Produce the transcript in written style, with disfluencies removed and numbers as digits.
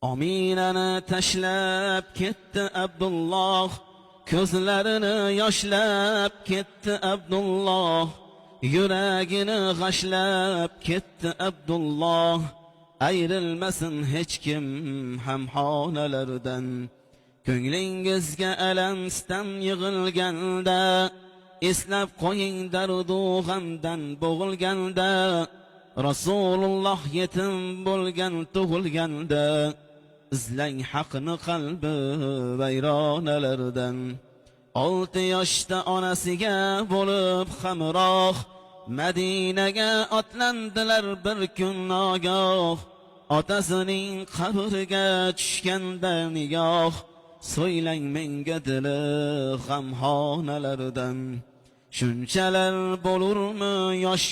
Aminani tashlab ketdi Abdulloh, ko'zlarini yoshlab ketdi Abdulloh, yuragini g'ashlab ketdi Abdulloh. Ayrilmasin hech kim ham xonalardan, ko'nglingizga alam sitam yig'ilganda, eslab qo'ying dardu g'amdan bo'g'ilganda, Rasululloh yetim bo'lgan tug'ilganda, izlang haqni qalbi vayronalardan. 6 yoshda onasiga bo'lib hamroh, Madinaga otlandilar bir kun nogoh. Otasining qabriga tushganda nigoh, so'ylang menga dili g'amxonalardan. Shunchalar bo'lurmi yosh